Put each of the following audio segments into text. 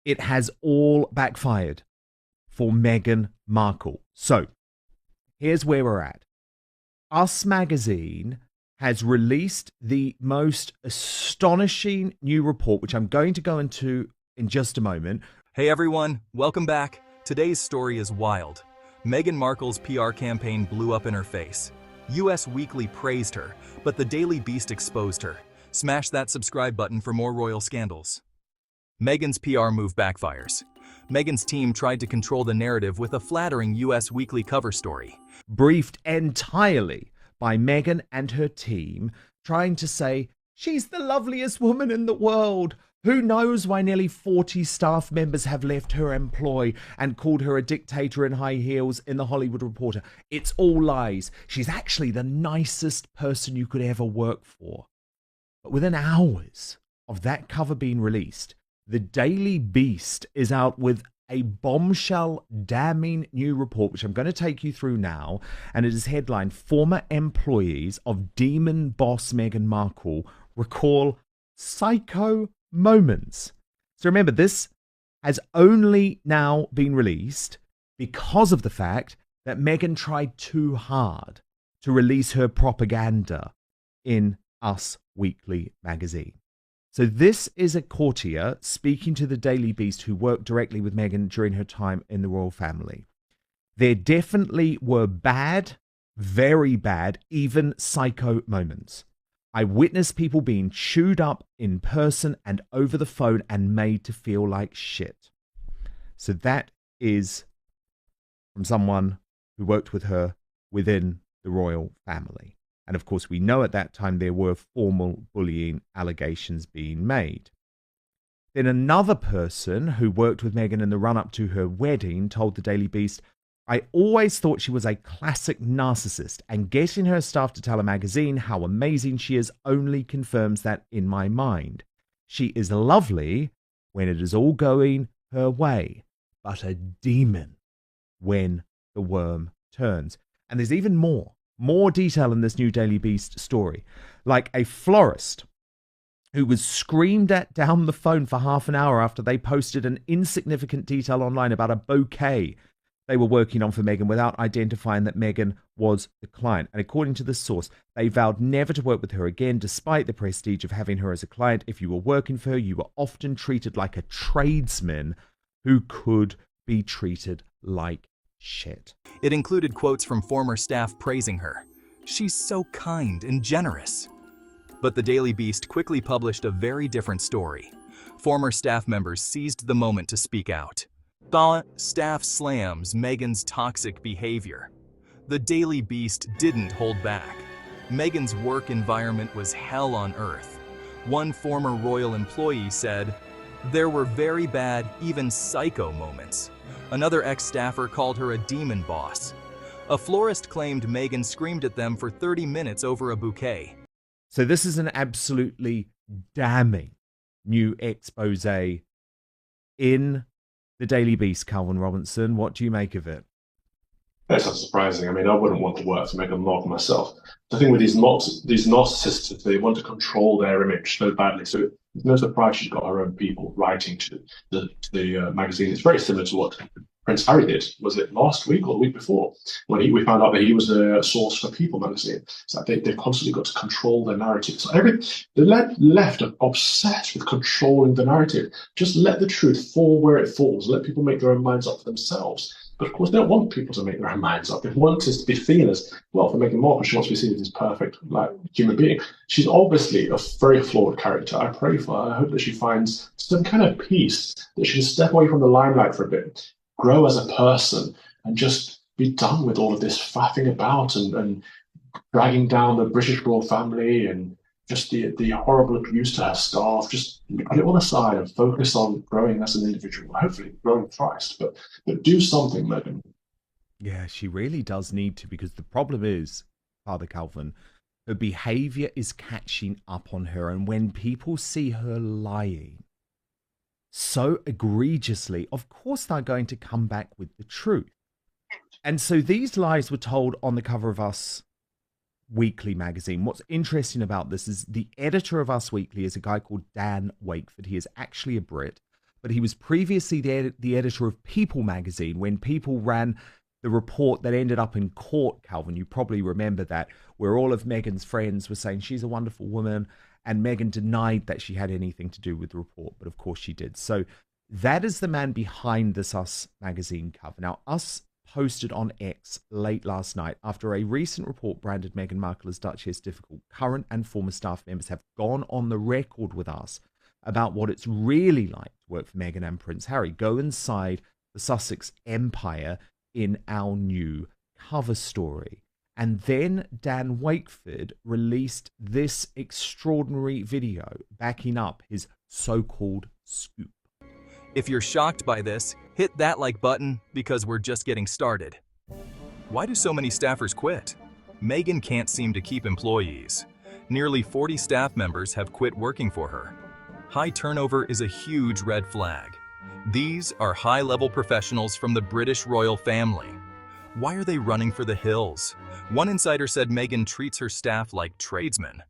It has all backfired for Meghan Markle. So here's where we're at. Us Magazine has released the most astonishing new report, which I'm going to go into in just a moment. Hey everyone, welcome back. Today's story is wild. Meghan Markle's PR campaign blew up in her face. US Weekly praised her, but the Daily Beast exposed her. Smash that subscribe button for more royal scandals. Meghan's PR move backfires. Meghan's team tried to control the narrative with a flattering US Weekly cover story. Briefed entirely by Meghan and her team, trying to say, she's the loveliest woman in the world. Who knows why nearly 40 staff members have left her employ, and called her a dictator in high heels in the Hollywood Reporter. It's all lies. She's actually the nicest person you could ever work for. But within hours of that cover being released, the Daily Beast is out with a bombshell, damning new report, which I'm going to take you through now. And it is headlined, "Former employees of demon boss Meghan Markle recall psycho moments." So remember, this has only now been released because of the fact that Meghan tried too hard to release her propaganda in Us Weekly magazine. So this is a courtier speaking to the Daily Beast who worked directly with Meghan during her time in the royal family. There definitely were bad, very bad, even psycho moments. I witnessed people being chewed up in person and over the phone and made to feel like shit. So that is from someone who worked with her within the royal family. And of course, we know at that time there were formal bullying allegations being made. Then another person who worked with Meghan in the run-up to her wedding told the Daily Beast, "I always thought she was a classic narcissist, and getting her staff to tell a magazine how amazing she is only confirms that in my mind. She is lovely when it is all going her way, but a demon when the worm turns." And there's even more detail in this new Daily Beast story. Like a florist who was screamed at down the phone for half an hour after they posted an insignificant detail online about a bouquet they were working on for Meghan without identifying that Meghan was the client. And according to the source, they vowed never to work with her again, despite the prestige of having her as a client. If you were working for her, you were often treated like a tradesman who could be treated like shit. It included quotes from former staff praising her. "She's so kind and generous." But the Daily Beast quickly published a very different story. Former staff members seized the moment to speak out. Staff slams Meghan's toxic behavior. The Daily Beast didn't hold back. Meghan's work environment was hell on earth. One former royal employee said, "There were very bad, even psycho moments." Another ex-staffer called her a demon boss. A florist claimed Meghan screamed at them for 30 minutes over a bouquet. So this is an absolutely damning new expose in the Daily Beast, Calvin Robinson. What do you make of it? That's not surprising. I mean, I wouldn't want to work to Meghan Markle myself. The thing with these narcissists is they want to control their image so badly. So it's no surprise she's got her own people writing to the magazine. It's very similar to what Prince Harry did. Was it last week or the week before when we found out that he was a source for People magazine? It's like they've constantly got to control their narrative. So the left are obsessed with controlling the narrative. Just let the truth fall where it falls. Let people make their own minds up for themselves. But of course, they don't want people to make their own minds up. They want us to be seen as, well, for Meghan Markle, she wants to be seen as this perfect, like, human being. She's obviously a very flawed character. I pray for her. I hope that she finds some kind of peace, that she can step away from the limelight for a bit, grow as a person, and just be done with all of this faffing about and dragging down the British royal family and just the horrible abuse to her staff. Just put it all aside and focus on growing as an individual, hopefully growing Christ. But do something, Meghan. Yeah, she really does need to, because the problem is, Father Calvin, her behavior is catching up on her. And when people see her lying so egregiously, of course they're going to come back with the truth. And so these lies were told on the cover of Us Weekly magazine. What's interesting about this is the editor of Us Weekly is a guy called Dan Wakeford. He is actually a Brit, but he was previously the editor of People magazine when People ran the report that ended up in court, Calvin. You probably remember that, where all of Meghan's friends were saying she's a wonderful woman, and Meghan denied that she had anything to do with the report, but of course she did. So that is the man behind this Us magazine cover. Now, Us posted on X late last night after a recent report branded Meghan Markle as Duchess difficult. Current and former staff members have gone on the record with us about what it's really like to work for Meghan and Prince Harry. Go inside the Sussex empire in our new cover story. And then Dan Wakeford released this extraordinary video backing up his so-called scoop. If you're shocked by this, hit that like button because we're just getting started. Why do so many staffers quit? Meghan can't seem to keep employees. Nearly 40 staff members have quit working for her. High turnover is a huge red flag. These are high-level professionals from the British royal family. Why are they running for the hills? One insider said Meghan treats her staff like tradesmen.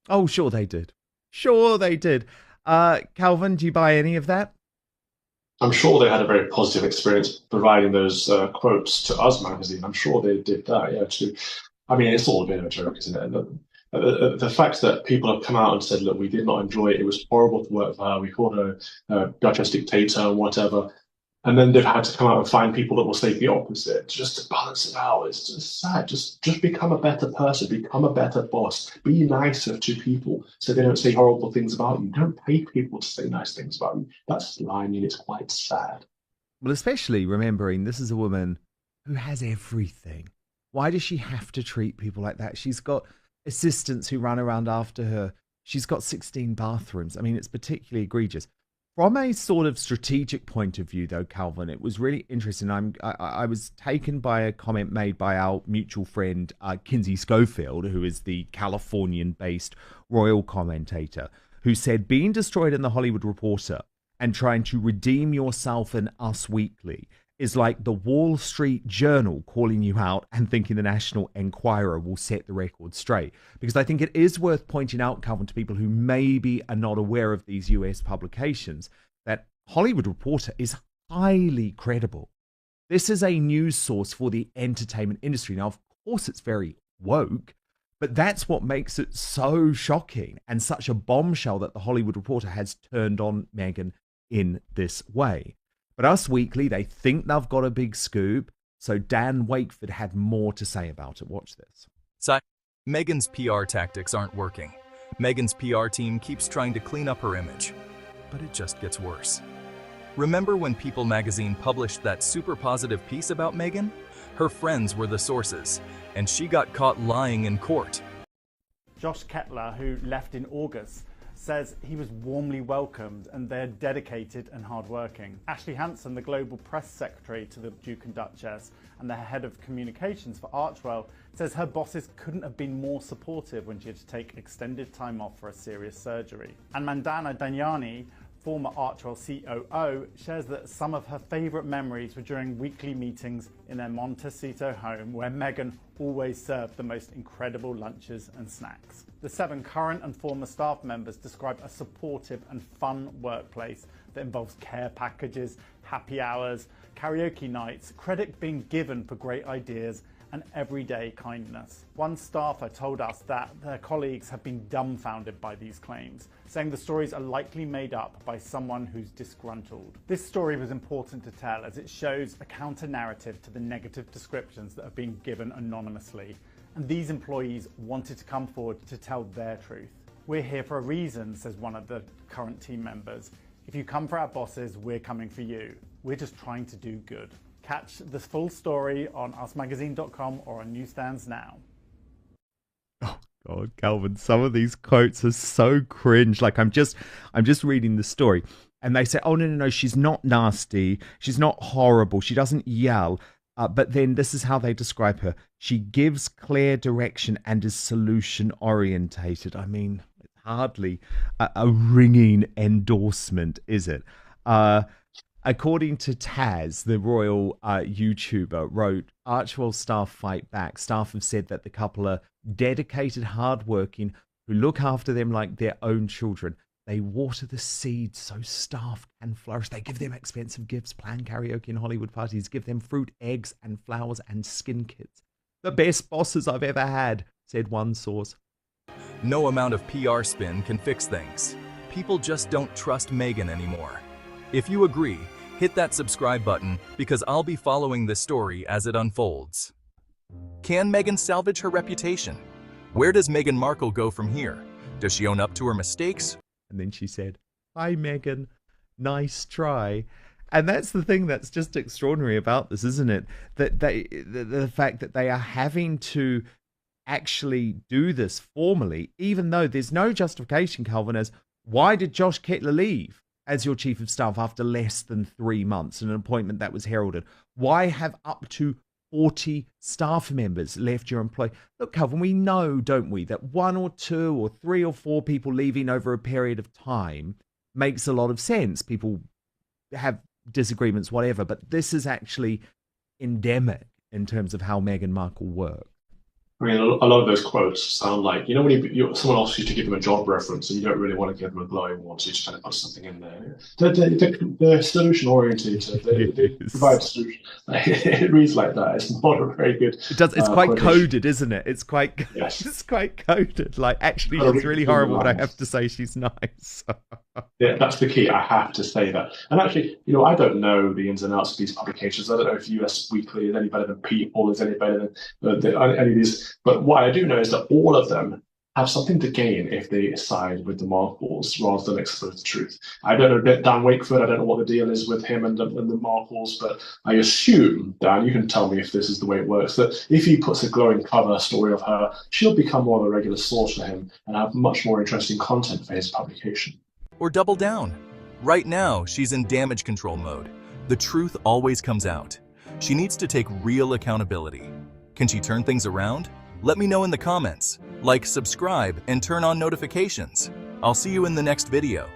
Oh, sure they did. Sure they did. Calvin, do you buy any of that? I'm sure they had a very positive experience providing those quotes to Us magazine. I'm sure they did that, yeah, too. I mean, it's all a bit of a joke, isn't it? The fact that people have come out and said, look, we did not enjoy it. It was horrible to work for her. We called her a Duchess dictator and whatever. And then they've had to come out and find people that will say the opposite just to balance it out. It's just sad. Just become a better person. Become a better boss. Be nicer to people so they don't say horrible things about you. Don't pay people to say nice things about you. That's lying. It's quite sad. Well, especially remembering this is a woman who has everything. Why does she have to treat people like that? She's got assistants who run around after her. She's got 16 bathrooms. I mean, it's particularly egregious. From a sort of strategic point of view, though, Calvin, it was really interesting. I was taken by a comment made by our mutual friend, Kinsey Schofield, who is the Californian-based royal commentator, who said, being destroyed in the Hollywood Reporter and trying to redeem yourself in Us Weekly is like the Wall Street Journal calling you out and thinking the National Enquirer will set the record straight. Because I think it is worth pointing out, Calvin, to people who maybe are not aware of these US publications, that Hollywood Reporter is highly credible. This is a news source for the entertainment industry. Now, of course, it's very woke, but that's what makes it so shocking and such a bombshell that the Hollywood Reporter has turned on Meghan in this way. But Us Weekly, they think they've got a big scoop, so Dan Wakeford had more to say about it. Watch this. Meghan's PR tactics aren't working. Meghan's PR team keeps trying to clean up her image, but it just gets worse. Remember when People magazine published that super positive piece about Meghan? Her friends were the sources, and she got caught lying in court. Josh Kettler, who left in August, says he was warmly welcomed and they're dedicated and hardworking. Ashley Hanson, the global press secretary to the Duke and Duchess and the head of communications for Archewell, says her bosses couldn't have been more supportive when she had to take extended time off for a serious surgery. And Mandana Danyani, former Archewell COO, shares that some of her favourite memories were during weekly meetings in their Montecito home, where Meghan always served the most incredible lunches and snacks. The 7 current and former staff members describe a supportive and fun workplace that involves care packages, happy hours, karaoke nights, credit being given for great ideas, and everyday kindness. One staffer told us that their colleagues have been dumbfounded by these claims, saying the stories are likely made up by someone who's disgruntled. This story was important to tell as it shows a counter-narrative to the negative descriptions that have been given anonymously, and these employees wanted to come forward to tell their truth. We're here for a reason, says one of the current team members. If you come for our bosses, we're coming for you. We're just trying to do good. Catch the full story on usmagazine.com or on newsstands now. Oh God, Calvin, some of these quotes are so cringe. Like I'm just reading the story and they say, oh no, she's not nasty. She's not horrible. She doesn't yell. But then this is how they describe her. She gives clear direction and is solution orientated. I mean, it's hardly a ringing endorsement, is it? According to Taz, the royal YouTuber, wrote, Archewell staff fight back. Staff have said that the couple are dedicated, hardworking, who look after them like their own children. They water the seeds so staff can flourish. They give them expensive gifts, plan karaoke and Hollywood parties, give them fruit, eggs, and flowers and skin kits. The best bosses I've ever had, said one source. No amount of PR spin can fix things. People just don't trust Meghan anymore. If you agree, hit that subscribe button because I'll be following this story as it unfolds. Can Meghan salvage her reputation? Where does Meghan Markle go from here? Does she own up to her mistakes? And then she said, "Hi, Meghan. Nice try." And that's the thing that's just extraordinary about this, isn't it? That the fact that they are having to actually do this formally, even though there's no justification, Calvin, as why did Josh Kettler leave as your chief of staff after less than 3 months, an appointment that was heralded? Why have up to 40 staff members left your employ? Look, Calvin, we know, don't we, that 1 or 2 or 3 or 4 people leaving over a period of time makes a lot of sense. People have disagreements, whatever, but this is actually endemic in terms of how Meghan Markle works. I mean, a lot of those quotes sound like, when someone asks you to give them a job reference and you don't really want to give them a glowing one, so you just kind of put something in there. They're solution oriented. They provide solutions. It reads like that. It's not a very good. It does. It's quite quotation. Coded, isn't it? It's quite. Yes. It's quite coded. Like, actually, it's really horrible, but I have to say she's nice. Yeah, that's the key. I have to say that. And actually, I don't know the ins and outs of these publications. I don't know if US Weekly is any better than People, is any better than any of these. But what I do know is that all of them have something to gain if they side with the Markles rather than expose the truth. I don't know Dan Wakeford. I don't know what the deal is with him and the Markles, but I assume, Dan, you can tell me if this is the way it works, that if he puts a glowing cover story of her, she'll become more of a regular source for him and have much more interesting content for his publication. Or double down. Right now, she's in damage control mode. The truth always comes out. She needs to take real accountability. Can she turn things around? Let me know in the comments. Like, subscribe, and turn on notifications. I'll see you in the next video.